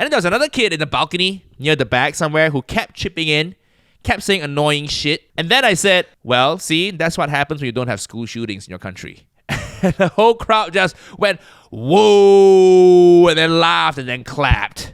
And then there was another kid in the balcony near the back somewhere who kept chipping in, kept saying annoying shit. And then I said, well, see, that's what happens when you don't have school shootings in your country. And the whole crowd just went, whoa, and then laughed and then clapped.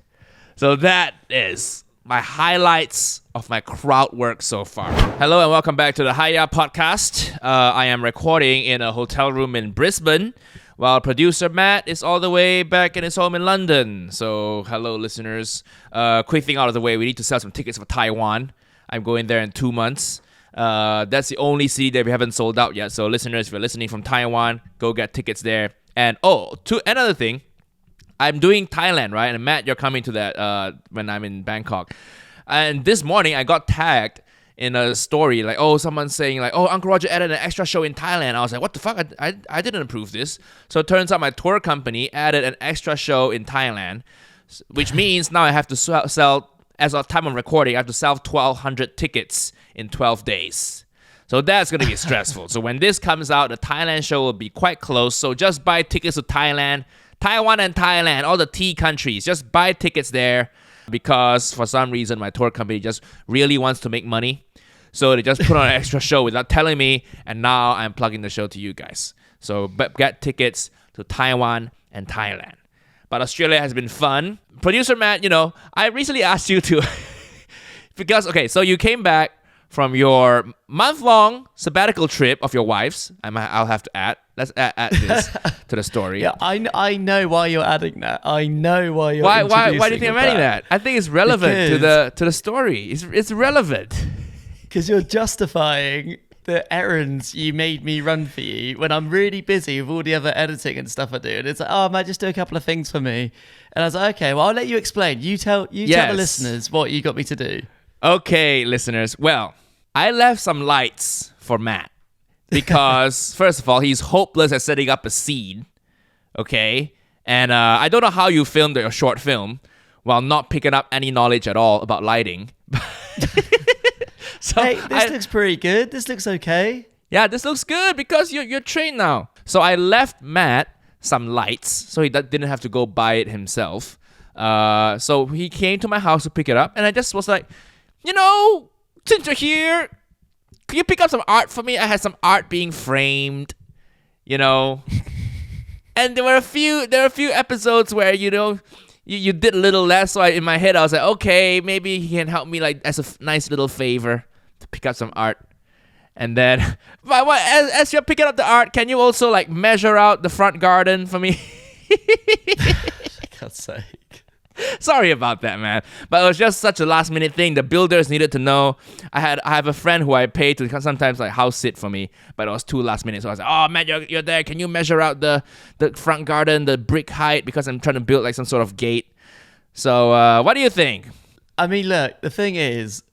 So that is my highlights of my crowd work so far. Hello and welcome back to the HAIYAA podcast. I am recording in a hotel room in Brisbane, while producer Matt is all the way back in his home in London. So hello listeners. Quick thing out of the way, we need to sell some tickets for Taiwan. I'm going there in 2 months. That's the only city that we haven't sold out yet. So listeners, if you're listening from Taiwan, go get tickets there. And another thing, I'm doing Thailand, right? And Matt, you're coming to that when I'm in Bangkok. And this morning, I got tagged in a story like, someone's saying like, Uncle Roger added an extra show in Thailand. I was like, what the fuck? I didn't approve this. So it turns out my tour company added an extra show in Thailand, which means now I have to sell, as of time of recording, I have to sell 1,200 tickets in 12 days. So that's going to be stressful. So when this comes out, the Thailand show will be quite close. So just buy tickets to Thailand, Taiwan and Thailand, all the T countries. Just buy tickets there because for some reason my tour company just really wants to make money. So they just put on an extra show without telling me, and now I'm plugging the show to you guys. So get tickets to Taiwan and Thailand. But Australia has been fun. Producer Matt, I recently asked you to... because, so you came back from your month-long sabbatical trip of your wife's. I'll have to add. Let's add this to the story. Yeah, I know why you're adding that. I know why you're Why do you think I'm adding that? I think it's relevant to the story. It's relevant. Because you're justifying the errands you made me run for you when I'm really busy with all the other editing and stuff I do. And it's like, Matt, just do a couple of things for me. And I was like, okay, well, I'll let you explain. You tell the listeners what you got me to do. Okay, listeners. Well, I left some lights for Matt because, first of all, he's hopeless at setting up a scene. Okay? And I don't know how you filmed your short film while not picking up any knowledge at all about lighting. So hey, this looks pretty good. This looks okay. Yeah, this looks good because you're trained now. So I left Matt some lights so he didn't have to go buy it himself. So he came to my house to pick it up, and I just was like, since you're here, can you pick up some art for me? I had some art being framed, And there were a few episodes where you did a little less. So in my head I was like, okay, maybe he can help me like as a nice little favor to pick up some art. And then, as you're picking up the art, can you also like measure out the front garden for me? For God's sake. Sorry about that, man. But it was just such a last minute thing. The builders needed to know. I have a friend who I pay to sometimes like house sit for me, but it was too last minute. So I was like, oh man, you're there. Can you measure out the front garden, the brick height? Because I'm trying to build like some sort of gate. So what do you think? I mean, look, the thing is,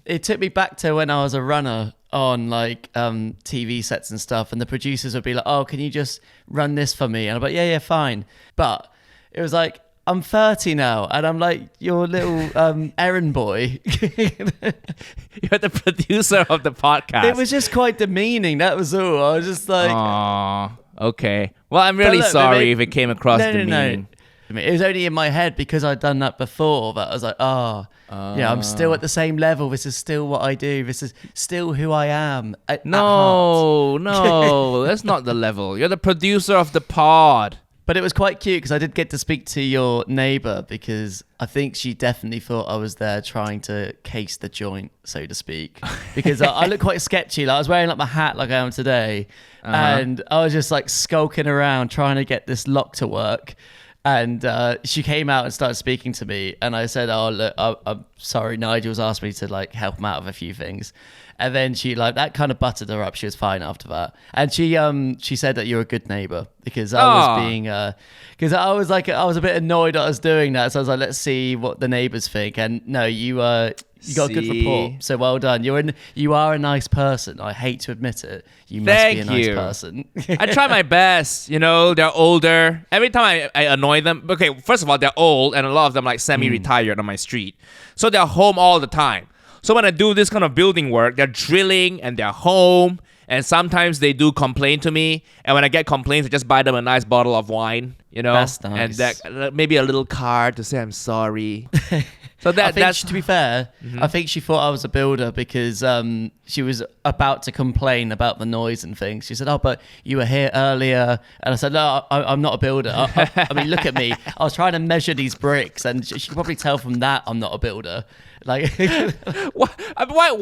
it took me back to when I was a runner on like TV sets and stuff, and the producers would be like, oh, can you just run this for me? And I'm like, yeah, fine. But it was like, I'm 30 now, and I'm like your little errand boy. You're the producer of the podcast. It was just quite demeaning, that was all. I was just like... Aww, okay. Well, I'm really sorry if it came across demeaning. No. It was only in my head because I'd done that before, but I was like, I'm still at the same level. This is still what I do. This is still who I am. No, that's not the level. You're the producer of the pod. But it was quite cute because I did get to speak to your neighbour because I think she definitely thought I was there trying to case the joint, so to speak. Because I look quite sketchy. Like I was wearing like my hat like I am today. And I was just like skulking around trying to get this lock to work. And she came out and started speaking to me. And I said, look, I'm sorry, Nigel's asked me to like help him out with a few things. And then she like that kind of buttered her up. She was fine after that. And she said that you're a good neighbor because I was being because I was a bit annoyed that I was doing that. So I was like, let's see what the neighbors think. And no, you got a good report. So well done. You are a nice person. I hate to admit it. You must be a nice person. I try my best. They're older. Every time I annoy them. Okay, first of all, they're old, and a lot of them like semi-retired on my street, so they're home all the time. So when I do this kind of building work, they're drilling and they're home And sometimes they do complain to me. And when I get complaints, I just buy them a nice bottle of wine, you know? That's nice. And maybe a little card to say I'm sorry. So that's to be fair, I think she thought I was a builder because she was about to complain about the noise and things. She said, "Oh, but you were here earlier," and I said, "No, I'm not a builder. I mean, look at me. I was trying to measure these bricks, and she could probably tell from that I'm not a builder." Like,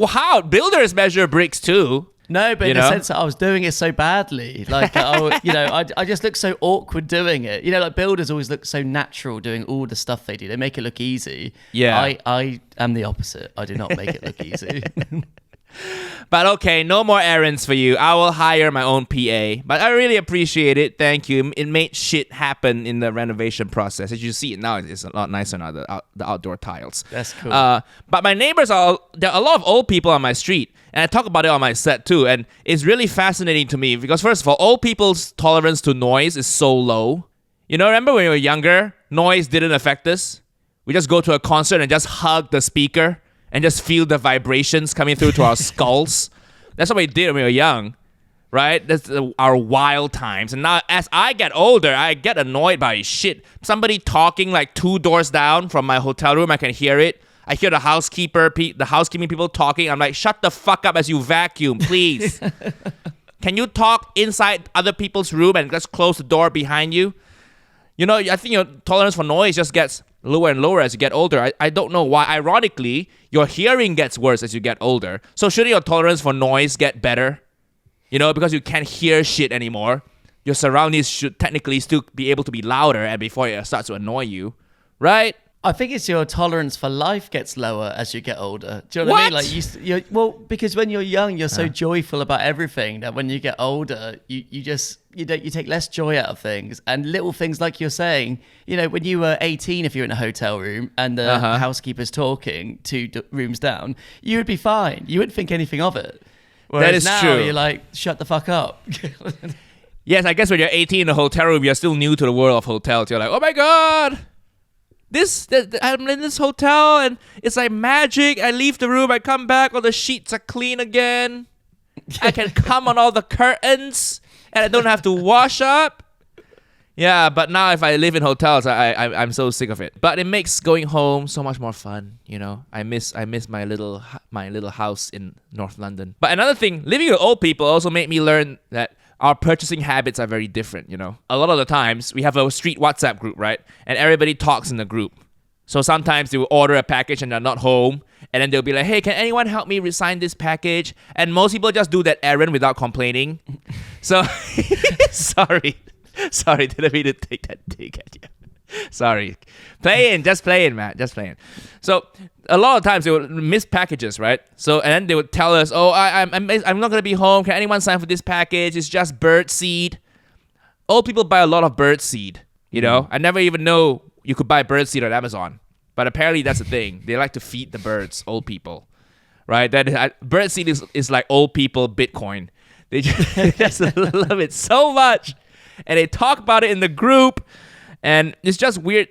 how builders measure bricks too? No, but in the sense that I was doing it so badly, like I just look so awkward doing it. Like builders always look so natural doing all the stuff they do. They make it look easy. Yeah, I am the opposite. I do not make it look easy. But okay, no more errands for you. I will hire my own PA. But I really appreciate it. Thank you. It made shit happen in the renovation process. As you see it now, it's a lot nicer now, the outdoor tiles. That's cool. But my neighbors there are a lot of old people on my street. And I talk about it on my set too. And it's really fascinating to me because first of all, old people's tolerance to noise is so low. Remember when we were younger, noise didn't affect us? We just go to a concert and just hug the speaker and just feel the vibrations coming through to our skulls. That's what we did when we were young, right? That's our wild times. And now as I get older, I get annoyed by shit. Somebody talking like 2 doors down from my hotel room, I can hear it. I hear the housekeeping people talking. I'm like, shut the fuck up as you vacuum, please. Can you talk inside other people's room and just close the door behind you? I think your tolerance for noise just gets lower and lower as you get older. I don't know why. Ironically, your hearing gets worse as you get older. So shouldn't your tolerance for noise get better? Because you can't hear shit anymore. Your surroundings should technically still be able to be louder and before it starts to annoy you, right? I think it's your tolerance for life gets lower as you get older. Do you know what I mean? Like because when you're young, you're so joyful about everything that when you get older, you take less joy out of things and little things like you're saying. When you were 18, if you're in a hotel room and the housekeeper's talking 2 rooms down, you would be fine. You wouldn't think anything of it. Whereas that is now, true. You're like, shut the fuck up. Yes, I guess when you're 18 in a hotel room, you're still new to the world of hotels. You're like, oh my God. I'm in this hotel and it's like magic. I leave the room, I come back, all the sheets are clean again. I can come on all the curtains and I don't have to wash up. Yeah, but now if I live in hotels, I'm so sick of it. But it makes going home so much more fun. I miss my little house in North London. But another thing, living with old people also made me learn that our purchasing habits are very different, A lot of the times, we have a street WhatsApp group, right? And everybody talks in the group. So sometimes they will order a package and they're not home. And then they'll be like, hey, can anyone help me resign this package? And most people just do that errand without complaining. So, sorry, didn't mean to take that dig at you. Sorry. Just playing, Matt. Just playing. So a lot of times they would miss packages, right? So and then they would tell us, "Oh, I'm not gonna be home. Can anyone sign for this package? It's just bird seed." Old people buy a lot of bird seed. I never even know you could buy bird seed on Amazon, but apparently that's a thing. They like to feed the birds, old people, right? Bird seed is like old people Bitcoin. They just love it so much, and they talk about it in the group. And it's just weird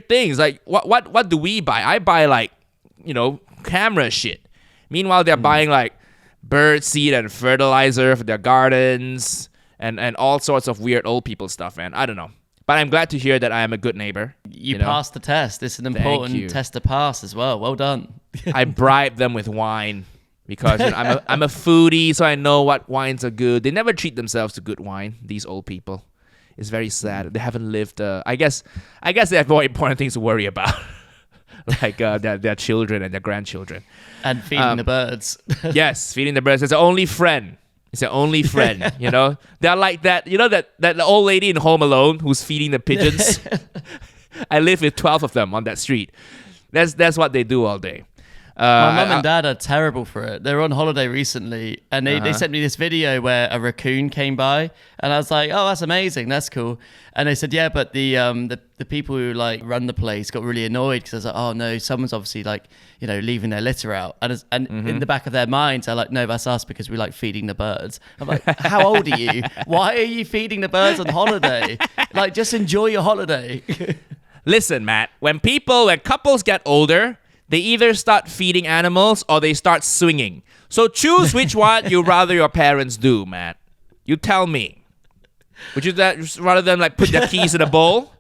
things. Like what do we buy? I buy like, camera shit. Meanwhile, they're buying like bird seed and fertilizer for their gardens and all sorts of weird old people stuff, man. I don't know. But I'm glad to hear that I am a good neighbor. You passed the test. It's an important test to pass as well. Well done. I bribed them with wine because I'm a foodie, so I know what wines are good. They never treat themselves to good wine, these old people. It's very sad. They haven't lived. I guess they have more important things to worry about, like their children and their grandchildren, and feeding the birds. Yes, feeding the birds. It's their only friend. It's their only friend. They're like that. That old lady in Home Alone who's feeding the pigeons. I live with 12 of them on that street. That's what they do all day. My mum and dad are terrible for it. They were on holiday recently and they sent me this video where a raccoon came by and I was like, oh, that's amazing. That's cool. And they said, yeah, but the people who like run the place got really annoyed because I was like, oh no, someone's obviously like, leaving their litter out. And in the back of their minds, they're like, no, that's us because we like feeding the birds. I'm like, how old are you? Why are you feeding the birds on holiday? Like, just enjoy your holiday. Listen, Matt, when couples get older, they either start feeding animals or they start swinging. So choose which one you rather your parents do, Matt. You tell me. Would you rather them like put their keys in a bowl?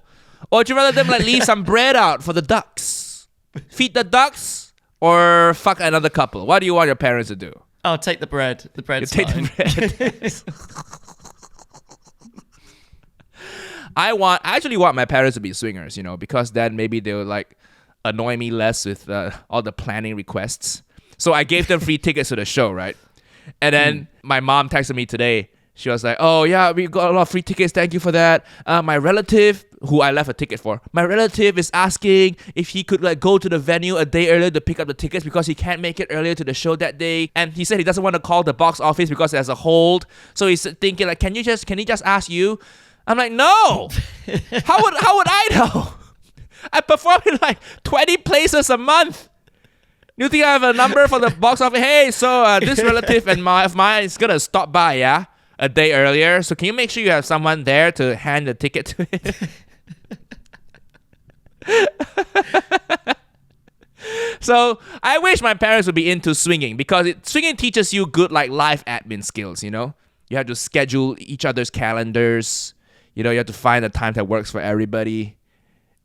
Or would you rather them like leave some bread out for the ducks? Feed the ducks or fuck another couple? What do you want your parents to do? I'll take the bread. The bread's You take fine. the bread. I actually want my parents to be swingers, because then maybe they'll like annoy me less with all the planning requests. So I gave them free tickets to the show, right? And then my mom texted me today. She was like, oh yeah, we got a lot of free tickets. Thank you for that. My relative, who I left a ticket for, my relative is asking if he could like go to the venue a day earlier to pick up the tickets because he can't make it earlier to the show that day. And he said he doesn't want to call the box office because there's a hold. So he's thinking like, can he just ask you? I'm like, no. How would I know? I perform in like 20 places a month. You think I have a number for the box office? Hey, so this relative of mine is gonna stop by, yeah, a day earlier. So can you make sure you have someone there to hand the ticket to him? So I wish my parents would be into swinging because swinging teaches you good like life admin skills. You have to schedule each other's calendars. You have to find a time that works for everybody.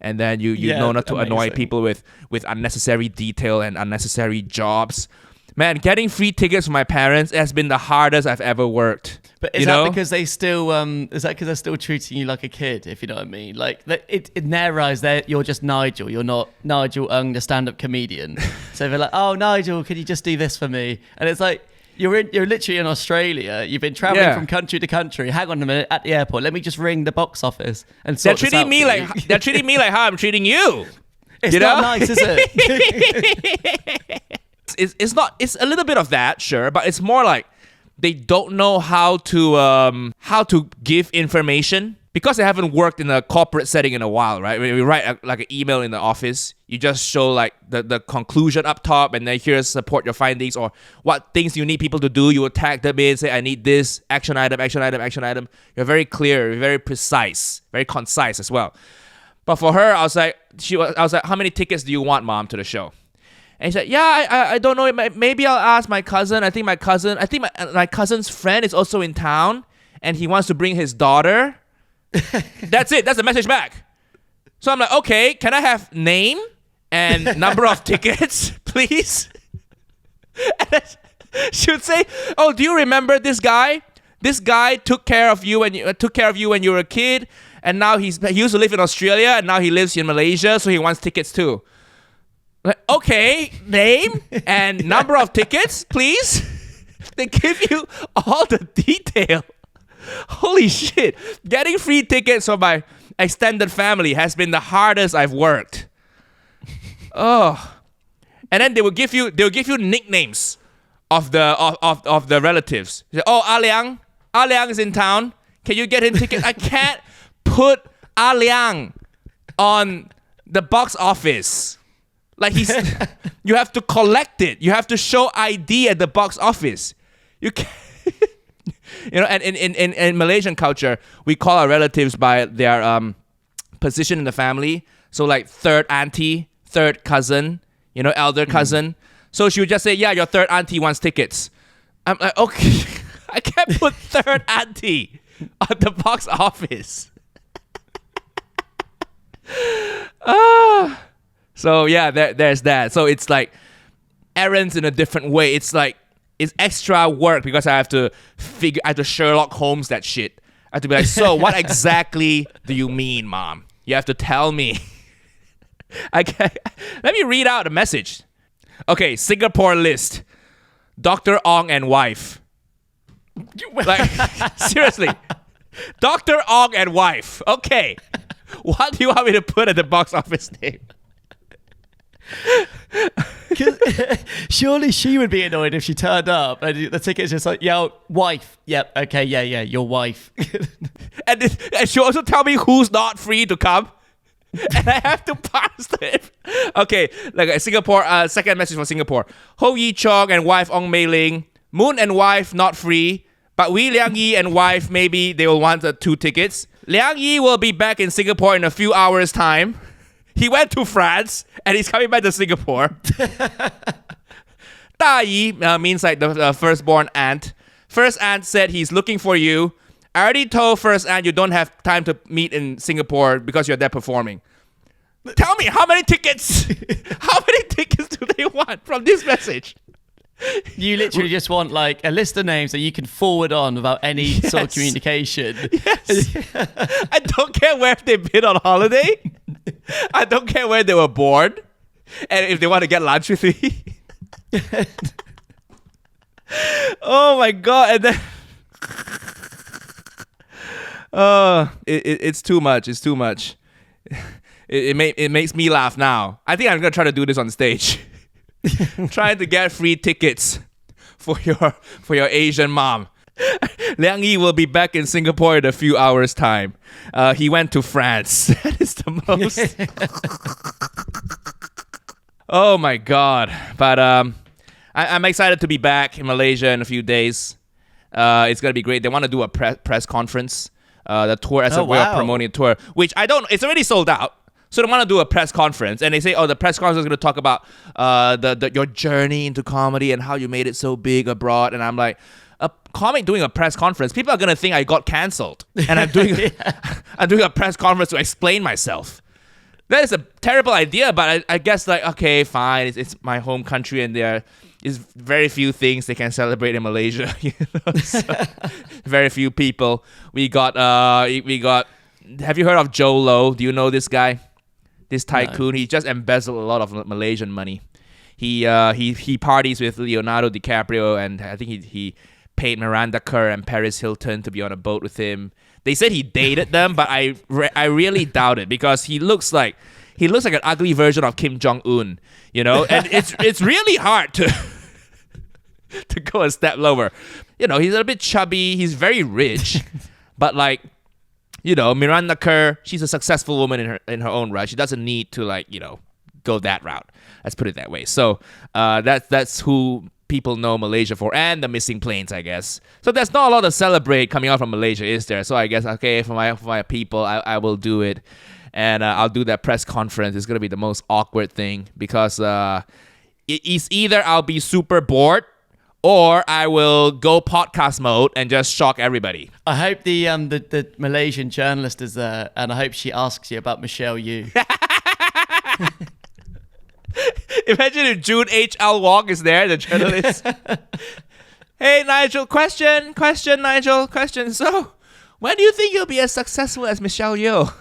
And then you know not to annoy people with unnecessary detail and unnecessary jobs. Man, getting free tickets from my parents has been the hardest I've ever worked. But is that because they still they're still treating you like a kid, if you know what I mean? Like in their eyes, you're just Nigel. You're not Nigel Ung, the stand-up comedian. So they're like, oh Nigel, can you just do this for me? And it's like you're literally in Australia. You've been traveling from country to country. Hang on a minute at the airport. Let me just ring the box office and sort this out for you. They're treating me like how I'm treating you. It's not nice, is it? It's a little bit of that, sure, but it's more like they don't know how to give information because they haven't worked in a corporate setting in a while, right? When we write like an email in the office, you just show like the conclusion up top and then here's support your findings or what things you need people to do. You will tag them in, say I need this, action item, action item, action item. You're very clear, you're very precise, very concise as well. But for her, I was like, how many tickets do you want, Mom, to the show? And he said, yeah, I don't know. Maybe I'll ask my cousin. I think my cousin's friend is also in town and he wants to bring his daughter. That's it. That's the message back. So I'm like, okay, can I have name and number of tickets, please? And she would say, oh, do you remember this guy? This guy took care of you when you were a kid, and now he used to live in Australia, and now he lives in Malaysia, so he wants tickets too. Like, okay, name and number of tickets, please. They give you all the detail. Holy shit. Getting free tickets for my extended family has been the hardest I've worked. Oh. And then they will give you nicknames of the relatives. Say, oh, Ah Liang is in town. Can you get him tickets? I can't put Ah Liang on the box office. Like you have to collect it. You have to show ID at the box office. You can't. And in Malaysian culture, we call our relatives by their position in the family. So like third auntie, third cousin, elder cousin. So she would just say, yeah, your third auntie wants tickets. I'm like, okay, I can't put third auntie on the box office. So yeah, there's that. So it's like errands in a different way. It's like, it's extra work because I have to Sherlock Holmes that shit. I have to be like, so what exactly do you mean, Mom? You have to tell me. Let me read out the message. Okay, Singapore list. Dr. Ong and wife. Like, seriously. Dr. Ong and wife. Okay. What do you want me to put at the box office name? Surely she would be annoyed if she turned up and the ticket's just like, yo, wife. Yep, okay, yeah, your wife. and she'll also tell me who's not free to come. And I have to pass it. Okay, like Singapore, second message from Singapore. Ho Yi Chong and wife Ong Mei Ling. Moon and wife not free. But Wee Liang Yi and wife, maybe they will want 2 tickets. Liang Yi will be back in Singapore in a few hours' time. He went to France and he's coming back to Singapore. 大姨 means like the firstborn aunt. First aunt said he's looking for you. I already told first aunt you don't have time to meet in Singapore because you're there performing. Tell me, how many tickets? How many tickets do they want from this message? You literally just want like a list of names that you can forward on without any sort of communication. Yes. I don't care where they've been on holiday. I don't care where they were born. And if they want to get lunch with me. Oh my God. And then it's too much. It's too much. It makes me laugh now. I think I'm going to try to do this on stage. Trying to get free tickets for your Asian mom. Liang Yi will be back in Singapore in a few hours' time. He went to France. That is the most. Oh my God! But I'm excited to be back in Malaysia in a few days. It's gonna be great. They want to do a press conference. The tour as a way of promoting a tour, which I don't. It's already sold out. So they want to do a press conference, and they say, "Oh, the press conference is going to talk about your journey into comedy and how you made it so big abroad." And I'm like, "A comic doing a press conference? People are going to think I got cancelled, and I'm doing I'm doing a press conference to explain myself." That is a terrible idea, but I guess like okay, fine. It's my home country, and there is very few things they can celebrate in Malaysia. You know? So, very few people. We got. Have you heard of Joe Low? Do you know this guy? This tycoon, He just embezzled a lot of Malaysian money. He parties with Leonardo DiCaprio, and I think he paid Miranda Kerr and Paris Hilton to be on a boat with him. They said he dated them, but I really doubt it because he looks like an ugly version of Kim Jong-un, you know. And it's really hard to go a step lower. You know, he's a bit chubby. He's very rich, but like. You know, Miranda Kerr, she's a successful woman in her own right. She doesn't need to go that route. Let's put it that way. So that's who people know Malaysia for, and the missing planes, I guess. So there's not a lot to celebrate coming out from Malaysia, is there? So I guess okay, for my people, I will do it, and I'll do that press conference. It's gonna be the most awkward thing because it's either I'll be super bored. Or I will go podcast mode and just shock everybody. I hope the Malaysian journalist is there, and I hope she asks you about Michelle Yeoh. Imagine if June H.L. Wong is there, the journalist. Hey, Nigel, question, Nigel, question. So, when do you think you'll be as successful as Michelle Yeoh?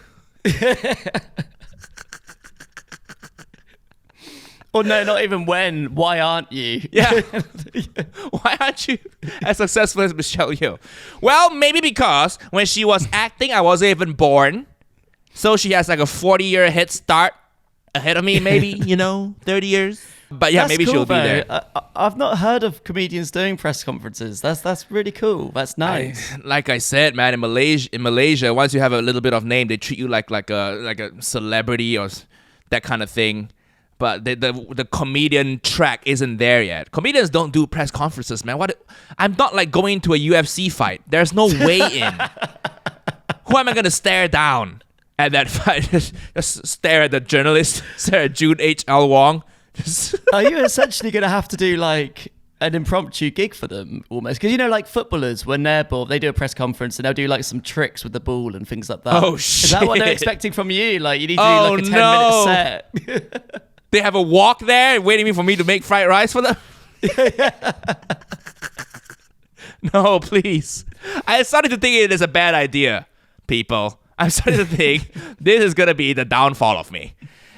Or no, not even when. Why aren't you? Yeah. Why aren't you as successful as Michelle Yeoh? Well, maybe because when she was acting, I wasn't even born. So she has like a 40-year head start ahead of me, maybe, 30 years. But yeah, that's maybe cool, she'll be there. I've not heard of comedians doing press conferences. That's really cool. That's nice. Like I said, man, in Malaysia, once you have a little bit of name, they treat you like a celebrity or that kind of thing. But the comedian track isn't there yet. Comedians don't do press conferences, man. I'm not like going to a UFC fight. There's no weigh-in. Who am I gonna stare down at that fight? Just stare at the journalist, stare at June H.L. Wong. Are you essentially gonna have to do like an impromptu gig for them almost? Because like footballers, when they're bored, they do a press conference and they'll do like some tricks with the ball and things like that. Oh shit! Is that what they're expecting from you? Like you need to do like a 10-minute set. They have a walk there waiting for me to make fried rice for them? No, please. I started to think it is a bad idea, people. I'm starting to think this is going to be the downfall of me.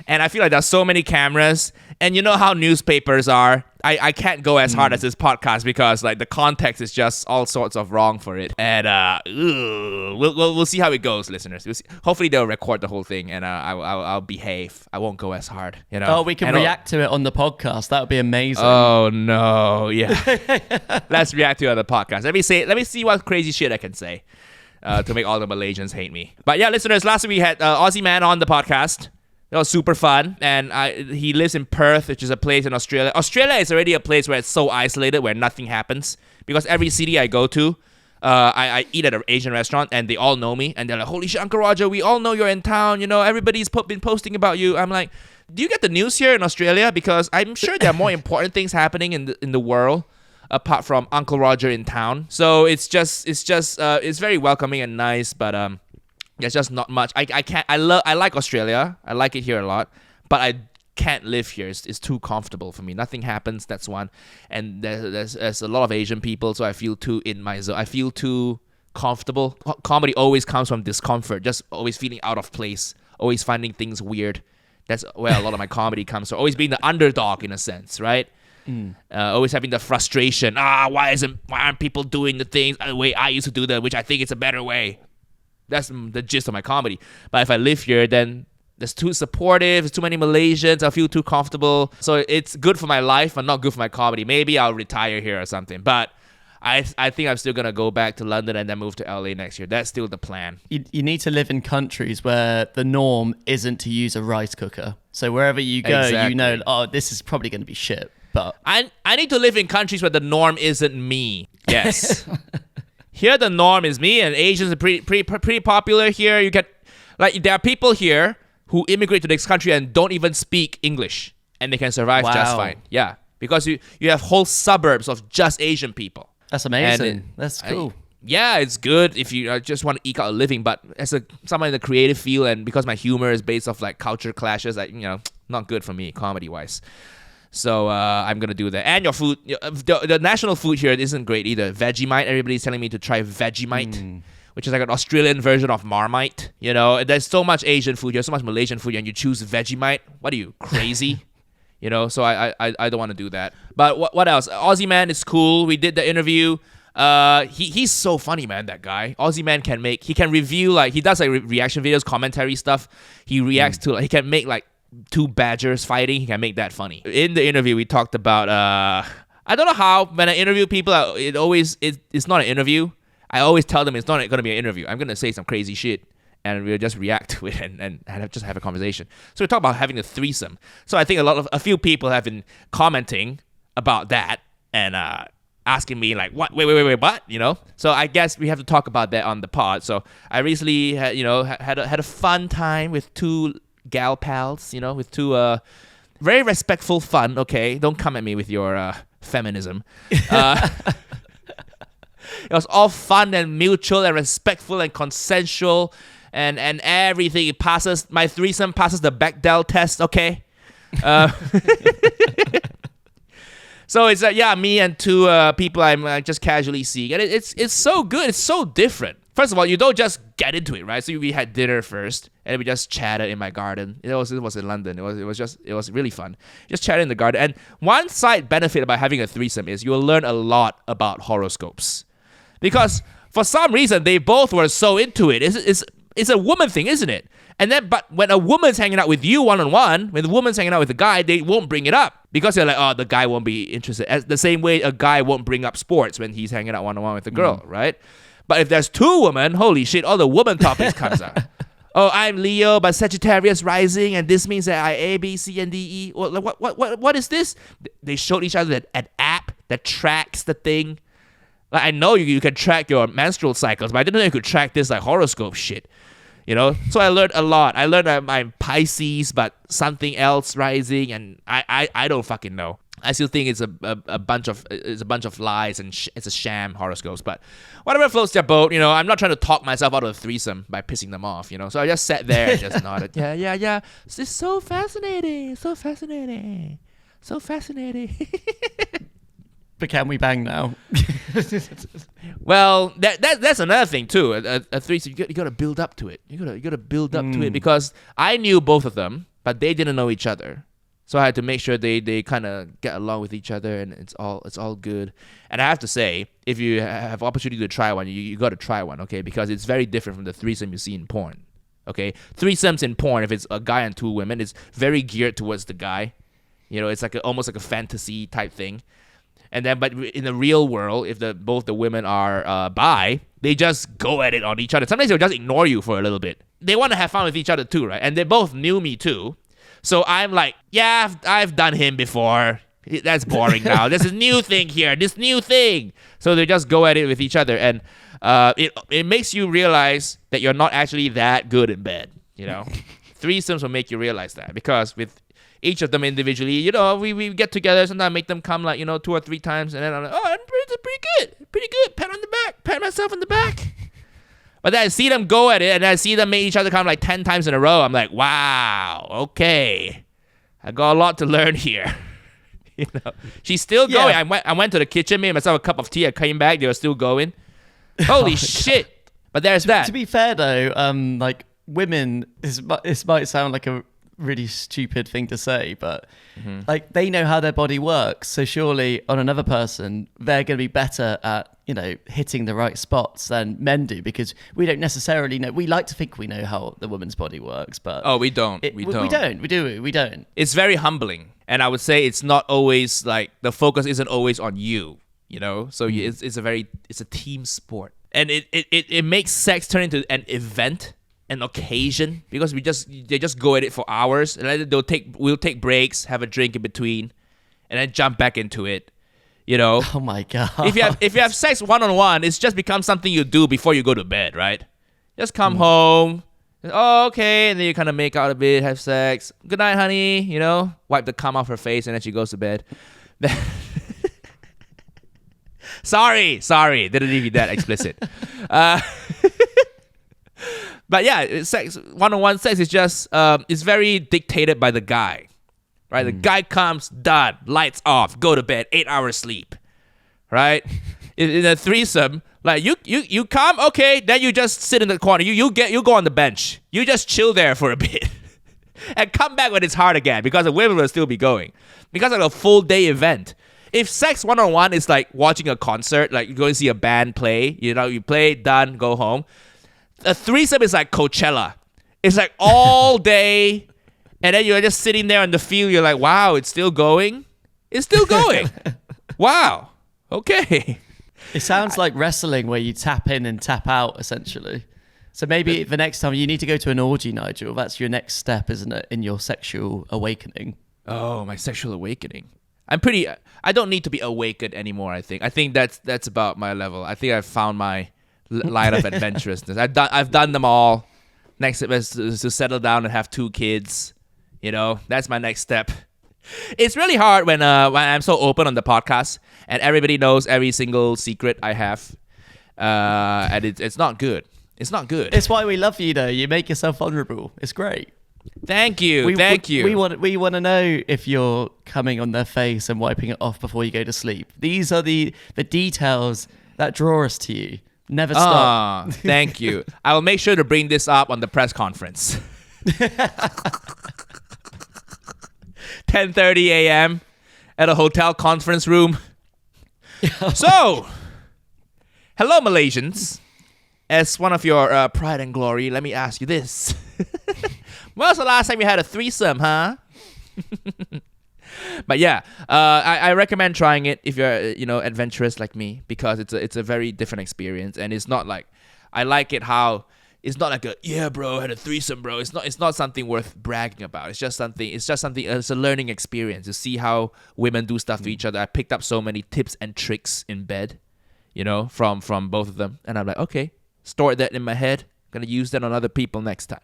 And I feel like there's so many cameras. And you know how newspapers are. I can't go as hard as this podcast because like the context is just all sorts of wrong for it. And we'll see how it goes, listeners. We'll see. Hopefully they'll record the whole thing, and I'll behave. I won't go as hard. Oh, we can react to it on the podcast. That would be amazing. Oh no, yeah. Let's react to it on the podcast. Let me see what crazy shit I can say to make all the Malaysians hate me. But yeah, listeners, last week we had Aussie Man on the podcast. It was super fun, and he lives in Perth, which is a place in Australia. Australia is already a place where it's so isolated, where nothing happens, because every city I go to, I eat at an Asian restaurant and they all know me and they're like, holy shit, Uncle Roger, we all know you're in town. You know, everybody's been posting about you. I'm like, do you get the news here in Australia? Because I'm sure there are more important things happening in the world apart from Uncle Roger in town. So it's very welcoming and nice, but there's just not much. I like Australia. I like it here a lot, but I can't live here. It's too comfortable for me. Nothing happens. That's one. And there's a lot of Asian people, so I feel too in my zone. I feel too comfortable. Comedy always comes from discomfort, just always feeling out of place, always finding things weird. That's where a lot of my comedy comes from. Always being the underdog in a sense, right? Always having the frustration. Why aren't people doing the things the way I used to do them, which I think it's a better way. That's the gist of my comedy. But if I live here, then there's too supportive, there's too many Malaysians, I feel too comfortable. So it's good for my life, but not good for my comedy. Maybe I'll retire here or something. But I think I'm still going to go back to London and then move to LA next year. That's still the plan. You need to live in countries where the norm isn't to use a rice cooker. So wherever you go, Exactly. you know, this is probably going to be shit. But I need to live in countries where the norm isn't me. Yes. Here the norm is me, and Asians are pretty popular here. You get, like, there are people here who immigrate to this country and don't even speak English, and they can survive just fine. Yeah, because you have whole suburbs of just Asian people. that's amazing. That's cool. Yeah, it's good if you just want to eke out a living, but as someone in the creative field, and because my humor is based off like culture clashes, not good for me comedy wise. So I'm gonna do that. And your food, the national food here isn't great either. Vegemite, everybody's telling me to try Vegemite, which is like an Australian version of Marmite. You know, there's so much Asian food here, so much Malaysian food, and you choose Vegemite. What are you, crazy? You know, so I don't want to do that. But what else? Aussie Man is cool. We did the interview. He's so funny, man. That guy, Aussie Man, he can review, like, he does like reaction videos, commentary stuff. He reacts to, like, he can make like two badgers fighting. He can make that funny. In the interview, we talked about I don't know how when I interview people, it's not an interview. I always tell them it's not going to be an interview. I'm going to say some crazy shit and we'll just react to it and just have a conversation. So we talk about having a threesome. So I think a few people have been commenting about that and asking me like, what? Wait, what? You know. So I guess we have to talk about that on the pod. So I recently had a fun time with two gal pals. You know, with two very respectful fun. Okay, don't come at me with your feminism. It was all fun and mutual and respectful and consensual and everything. It passes, my threesome passes the Bechdel test, okay? So it's me and two people I'm just casually seeing. And it's so good. It's so different. First of all, you don't just get into it, right? So we had dinner first, and we just chatted in my garden. It was in London. It was really fun. Just chatted in the garden. And one side benefit about having a threesome is you will learn a lot about horoscopes. Because for some reason, they both were so into it. It's a woman thing, isn't it? And then, but when a woman's hanging out with you one-on-one, when the woman's hanging out with a guy, they won't bring it up. Because they're like, oh, the guy won't be interested. As the same way a guy won't bring up sports when he's hanging out one-on-one with a girl, right? But if there's two women, holy shit, all the woman topics comes up. Oh, I'm Leo, but Sagittarius rising, and this means that I A, B, C, and D, E. What is this? They showed each other an app that tracks the thing. Like, I know you can track your menstrual cycles, but I didn't know you could track this like horoscope shit. You know? So I learned a lot. I learned that I'm Pisces, but something else rising, and I don't fucking know. I still think it's a bunch of lies and it's a sham horoscopes. But whatever floats their boat, you know. I'm not trying to talk myself out of the threesome by pissing them off, you know. So I just sat there and just nodded. Yeah. It's so fascinating. But can we bang now? Well, that's another thing too. A threesome, you got to build up to it. You got to build up to it because I knew both of them, but they didn't know each other. So I had to make sure they kind of get along with each other, and it's all good. And I have to say, if you have opportunity to try one, you got to try one, okay? Because it's very different from the threesome you see in porn, okay? Threesomes in porn, if it's a guy and two women, it's very geared towards the guy. You know, it's like almost like a fantasy type thing. And then, but in the real world, if both the women are bi, they just go at it on each other. Sometimes they'll just ignore you for a little bit. They want to have fun with each other too, right? And they both knew me too. So I'm like, yeah, I've done him before. That's boring now. There's a new thing here. This new thing. So they just go at it with each other. And it makes you realize that you're not actually that good in bed. Threesomes will make you realize that, because with each of them individually, we get together, sometimes make them come 2 or 3 times, and then I'm like, oh, it's pretty good, pat on the back, pat myself on the back. But then I see them go at it, and I see them make each other come 10 times in a row. I'm like, wow, okay, I got a lot to learn here. She's still going. I went to the kitchen, made myself a cup of tea. I came back, they were still going. Holy shit! But there's that. To be fair though, women, this might sound like a really stupid thing to say, but they know how their body works. So surely on another person, they're going to be better at hitting the right spots than men do, because we don't necessarily know. We like to think we know how the woman's body works, but we don't. We don't. It's very humbling, and I would say it's not always the focus isn't always on you. So it's a team sport, and it makes sex turn into an event, an occasion, because they just go at it for hours, and then we'll take breaks, have a drink in between, and then jump back into it. Oh my god! If you have sex one-on-one, it's just become something you do before you go to bed, right? Just come home. Oh, okay, and then you kind of make out a bit, have sex. Good night, honey. Wipe the cum off her face, and then she goes to bed. Sorry, didn't leave you that explicit. But yeah, sex, one-on-one sex is just it's very dictated by the guy, right? The guy comes, done, lights off, go to bed, 8 hours sleep, right? In a threesome, you come, okay, then you just sit in the corner. You go on the bench. You just chill there for a bit, and come back when it's hard again, because the women will still be going, because of a full day event. If sex one-on-one is like watching a concert, like you go and see a band play, you play, done, go home. A threesome is like Coachella. It's like all day, and then you're just sitting there on the field. You're like, wow, it's still going? It's still going. Wow. Okay. It sounds like wrestling, where you tap in and tap out, essentially. So maybe the next time you need to go to an orgy, Nigel. That's your next step, isn't it, in your sexual awakening? Oh, my sexual awakening. I don't need to be awakened anymore, I think that's about my level. I think I've found my line of adventurousness. I've done them all. Next step is to settle down and have 2 kids. That's my next step. It's really hard when I'm so open on the podcast and everybody knows every single secret I have. And it's not good. It's not good. It's why we love you, though. You make yourself vulnerable. It's great. Thank you. We want to know if you're coming on their face and wiping it off before you go to sleep. These are the details that draw us to you. Never stop. Thank you. I will make sure to bring this up on the press conference. 10:30 a.m. at a hotel conference room. So, hello, Malaysians. As one of your pride and glory, let me ask you this. When was the last time you had a threesome, huh? But yeah, I recommend trying it if you're adventurous like me, because it's a very different experience, and it's not like, I like it how it's not like I had a threesome, bro. It's not something worth bragging about. It's a learning experience to see how women do stuff to each other. I picked up so many tips and tricks in bed, from both of them, and I'm like, okay, store that in my head. Gonna use that on other people next time.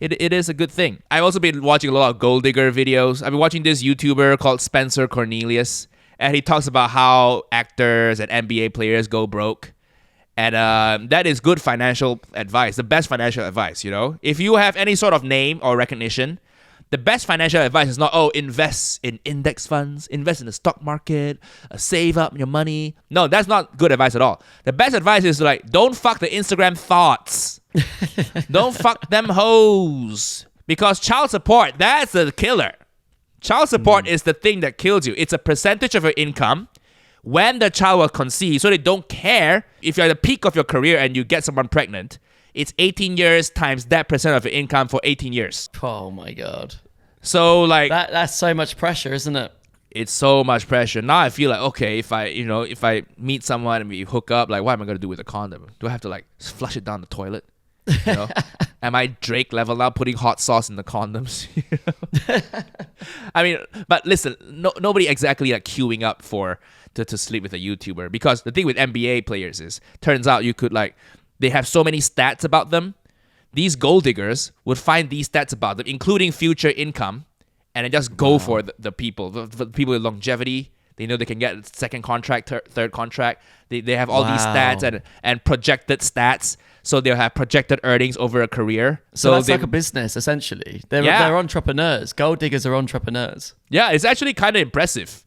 It is a good thing. I've also been watching a lot of gold digger videos. I've been watching this YouTuber called Spencer Cornelius, and he talks about how actors and NBA players go broke. And that is good financial advice, the best financial advice, If you have any sort of name or recognition, the best financial advice is not, invest in index funds, invest in the stock market, save up your money. No, that's not good advice at all. The best advice is don't fuck the Instagram thoughts. Don't fuck them hoes. Because child support, that's the killer. Child support is the thing that kills you. It's a percentage of your income when the child was conceived, so they don't care if you're at the peak of your career and you get someone pregnant. It's 18 years times that percent of your income for 18 years. Oh my god. So that's so much pressure, isn't it? It's so much pressure. Now I feel like, okay, if I meet someone and we hook up, what am I gonna do with a condom? Do I have to flush it down the toilet? Am I Drake level now, putting hot sauce in the condoms? I mean, but listen, nobody exactly queuing up for to sleep with a YouTuber. Because the thing with NBA players is, turns out you could like, they have so many stats about them. These gold diggers would find these stats about them, including future income, and then just go for the people, the people with longevity. They know they can get second contract, third contract. They have all these stats and projected stats. So they'll have projected earnings over a career. So that's like a business, essentially. They're entrepreneurs. Gold diggers are entrepreneurs. Yeah, it's actually kind of impressive.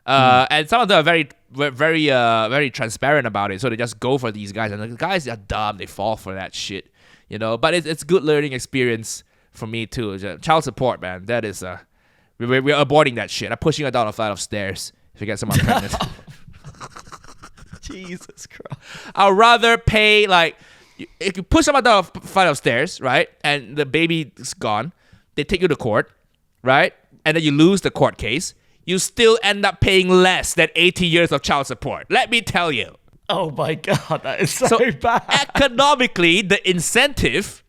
And some of them are very transparent about it. So they just go for these guys. And the guys are dumb. They fall for that shit. You know, but it's good learning experience for me too. Child support, man. That is, we're avoiding that shit. I'm pushing her down a flight of stairs if you get someone pregnant. Jesus Christ. I'd rather pay, like, if you push someone down a flight of stairs, right, and the baby's gone, they take you to court, right, and then you lose the court case, you still end up paying less than 80 years of child support. Let me tell you. Oh my God, that is so bad. Economically, the incentive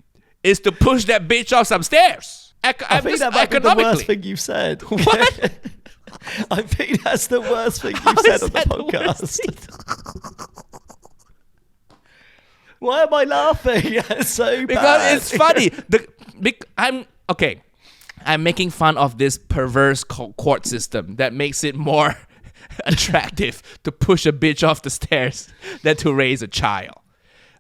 is to push that bitch off some stairs. I think that might be the worst thing you've said. What? I think that's the worst thing you've said on the podcast. Why am I laughing? It's so bad. Because it's funny. I'm making fun of this perverse court system that makes it more attractive to push a bitch off the stairs than to raise a child.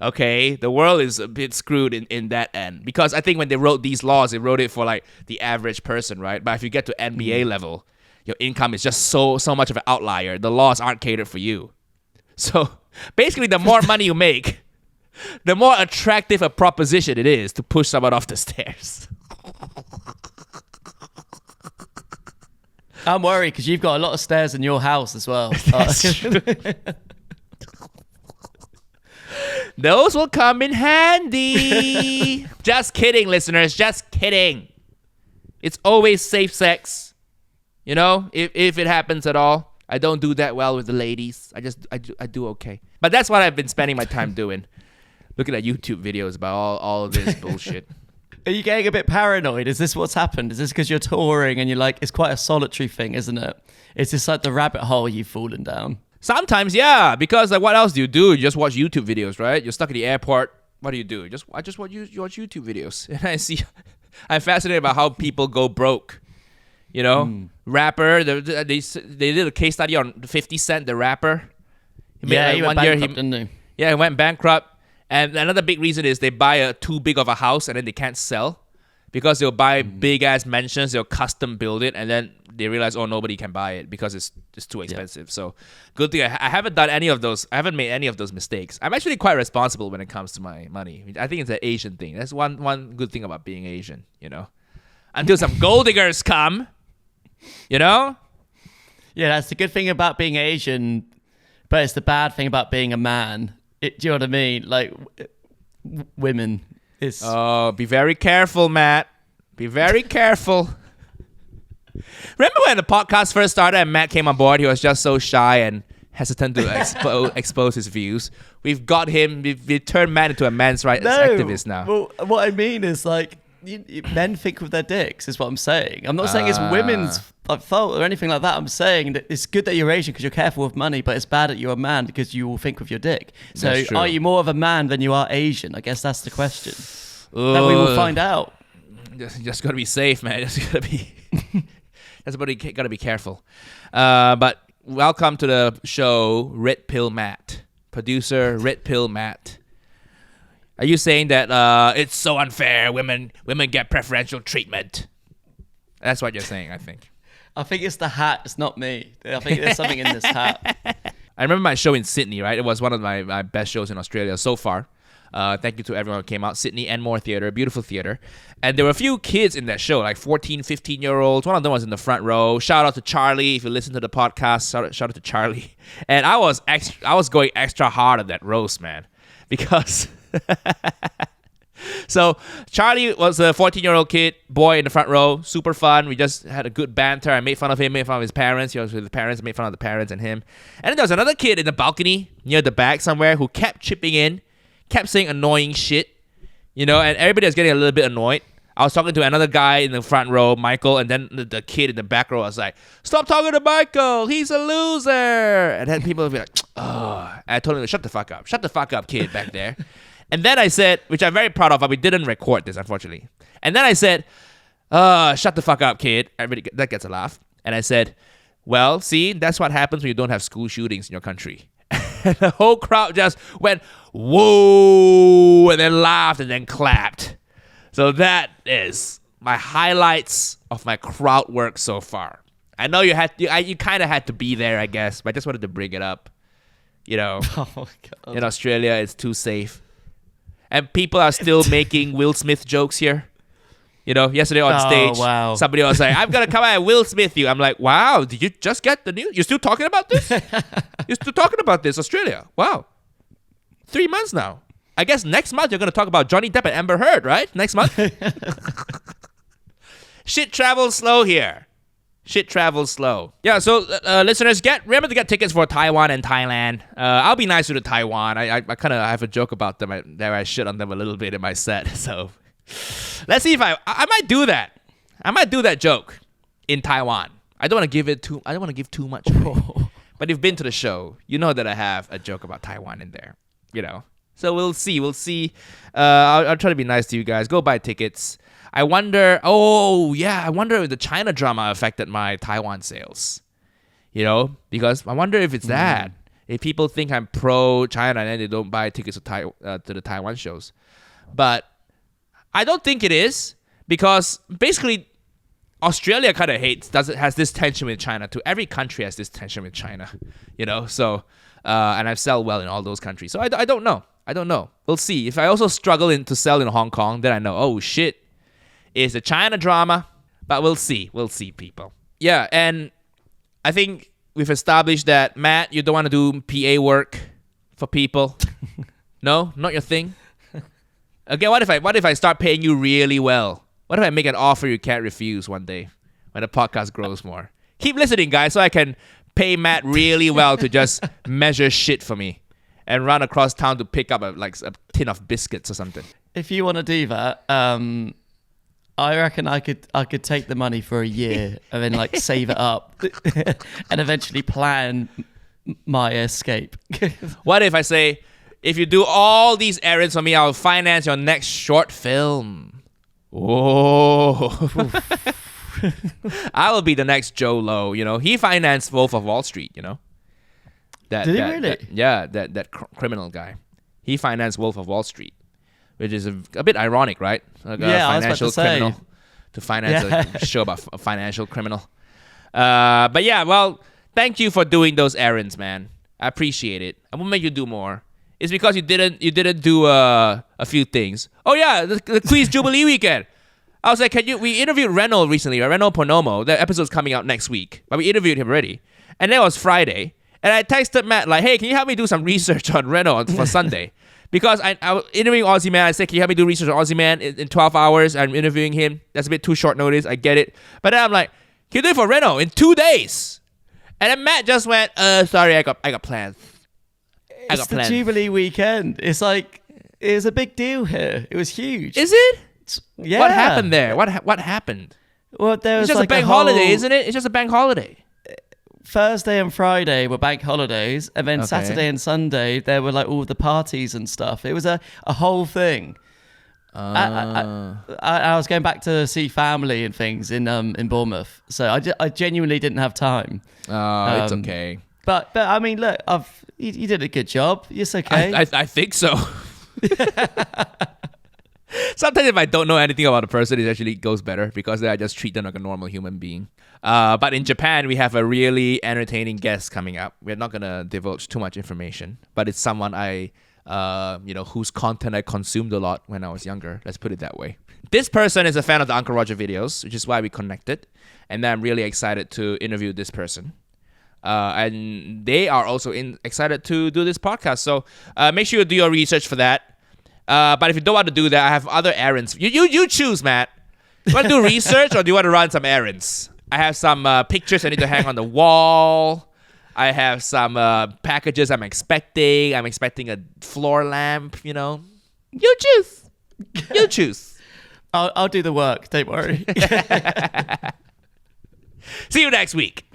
Okay, the world is a bit screwed in that end, because I think when they wrote these laws, they wrote it for like the average person, right? But if you get to NBA level, your income is just so much of an outlier. The laws aren't catered for you. So basically, the more money you make, the more attractive a proposition it is to push someone off the stairs. I'm worried because you've got a lot of stairs in your house as well. That's true. Those will come in handy. Just kidding, listeners. Just kidding. It's always safe sex. You know, if it happens at all. I don't do that well with the ladies. I do okay. But that's what I've been spending my time doing. Looking at YouTube videos about all of this bullshit. Are you getting a bit paranoid? Is this what's happened? Is this because you're touring and you're like, it's quite a solitary thing, isn't it? It's just like the rabbit hole you've fallen down. Sometimes, yeah, because like, what else do? You just watch YouTube videos, right? You're stuck at the airport. What do? I just watch YouTube videos, and I'm fascinated about how people go broke. You know, rapper. They did a case study on 50 Cent, the rapper. He went bankrupt, didn't he? Yeah, he went bankrupt. And another big reason is they buy too big of a house and then they can't sell, because they'll buy big ass mansions, they'll custom build it, and then they realize, oh, nobody can buy it because it's too expensive. Yeah. So good thing I haven't done any of those. I haven't made any of those mistakes. I'm actually quite responsible when it comes to my money. I think it's an Asian thing. That's one good thing about being Asian, you know. Until some gold diggers come, you know. Yeah, that's the good thing about being Asian, but it's the bad thing about being a man. Do you know what I mean? Like, women. Oh, be very careful, Matt. Be very careful. Remember when the podcast first started and Matt came on board? He was just so shy and hesitant to expose his views. We've got him. We've turned Matt into a men's rights activist now. Well, what I mean is, like, men think with their dicks, is what I'm saying. I'm not saying it's women's fault or anything like that. I'm saying that it's good that you're Asian because you're careful with money, but it's bad that you're a man because you will think with your dick. So are you more of a man than you are Asian? I guess that's the question. That we will find out. Just gotta be safe, man. Just gotta be gotta be careful. But welcome to the show, Red Pill Matt. Producer Red Pill Matt. Are you saying that it's so unfair? Women get preferential treatment. That's what you're saying, I think. I think it's the hat. It's not me. I think there's something in this hat. I remember my show in Sydney, right? It was one of my best shows in Australia so far. Thank you to everyone who came out. Sydney Enmore Theatre, beautiful theatre. And there were a few kids in that show, like 14, 15-year-olds. One of them was in the front row. Shout out to Charlie. If you listen to the podcast, shout out to Charlie. And I was going extra hard on that roast, man. Because... So Charlie was a 14-year-old kid, boy in the front row, super fun. We just had a good banter. I made fun of him, made fun of his parents. He was with the parents, made fun of the parents and him. And then there was another kid in the balcony near the back somewhere who kept chipping in, kept saying annoying shit, you know, and everybody was getting a little bit annoyed. I was talking to another guy in the front row, Michael, and then the kid in the back row was like, "Stop talking to Michael. He's a loser." And then people would be like, "Oh." And I told him, "Shut the fuck up. Shut the fuck up, kid back there." And then I said, which I'm very proud of, but we didn't record this, unfortunately. And then I said, "Shut the fuck up, kid." Everybody, that gets a laugh. And I said, "Well, see, that's what happens when you don't have school shootings in your country." And the whole crowd just went, "Whoa," and then laughed and then clapped. So that is my highlights of my crowd work so far. I know you kind of had to be there, I guess, but I just wanted to bring it up. You know, God. in Australia, it's too safe. And people are still making Will Smith jokes here. You know, yesterday on stage, wow. somebody was like, "I'm going to come out and Will Smith you." I'm like, "Wow, did you just get the news? You're still talking about this? You're still talking about this, Australia? Wow. 3 months now. I guess next month you're going to talk about Johnny Depp and Amber Heard, right? Next month?" Shit travels slow here. Shit travels slow. Yeah, so listeners, remember to get tickets for Taiwan and Thailand. I'll be nice to Taiwan. I kind of have a joke about them. I shit on them a little bit in my set. So let's see if I might do that. I might do that joke in Taiwan. I don't want to give too much away. But if you've been to the show, you know that I have a joke about Taiwan in there. You know. So we'll see. I'll try to be nice to you guys. Go buy tickets. I wonder if the China drama affected my Taiwan sales. You know, because I wonder if it's that. If people think I'm pro-China and then they don't buy tickets to the Taiwan shows. But I don't think it is, because basically Australia kind of has this tension with China too. Every country has this tension with China, you know. So, and I've sold well in all those countries. So I don't know. We'll see. If I also struggle to sell in Hong Kong, then I know, oh shit, it's a China drama. But we'll see. We'll see, people. Yeah, and I think we've established that, Matt, you don't want to do PA work for people. No, not your thing. Okay, what if I start paying you really well? What if I make an offer you can't refuse one day when the podcast grows more? Keep listening, guys, so I can pay Matt really well to just measure shit for me and run across town to pick up a tin of biscuits or something. If you want to do that, I reckon I could take the money for a year and then save it up and eventually plan my escape. What if I say, if you do all these errands for me, I'll finance your next short film? Oh. I will be the next Joe Low, you know. He financed Wolf of Wall Street, you know. Did he really? That criminal guy. He financed Wolf of Wall Street, which is a bit ironic, right? Like a financial criminal to finance a show about a financial criminal. But yeah, well, thank you for doing those errands, man. I appreciate it. I will make you do more. It's because you didn't do a few things. Oh yeah, the Quiz Jubilee weekend. I was like, we interviewed Reno recently, Reno Ponomo. The episode's coming out next week, but we interviewed him already. And that was Friday. And I texted Matt like, hey, can you help me do some research on Reno for Sunday? Because I was interviewing Aussie Man. I said, can you help me do research on Aussie Man in 12 hours? I'm interviewing him. That's a bit too short notice. I get it. But then I'm like, can you do it for Reno in 2 days? And then Matt just went, sorry, I got plans. It's the Jubilee weekend. It's it was a big deal here. It was huge. Is it? Yeah. What happened there? What happened? Well, there was it's just a bank holiday, isn't it? It's just a bank holiday. Thursday and Friday were bank holidays, and then Saturday and Sunday there were all the parties and stuff. It was a whole thing. I was going back to see family and things in Bournemouth, so I genuinely didn't have time. Oh, it's okay. But I mean, look, you did a good job. It's okay. I think so. Sometimes if I don't know anything about a person, it actually goes better because then I just treat them like a normal human being. But in Japan, we have a really entertaining guest coming up. We're not gonna divulge too much information, but it's someone whose content I consumed a lot when I was younger. Let's put it that way. This person is a fan of the Uncle Roger videos, which is why we connected, and then I'm really excited to interview this person. And they are also excited to do this podcast. So make sure you do your research for that. But if you don't want to do that, I have other errands. You choose, Matt. Do you want to do research or do you want to run some errands? I have some pictures I need to hang on the wall. I have some packages I'm expecting. I'm expecting a floor lamp, you know. You choose. You choose. I'll do the work. Don't worry. See you next week.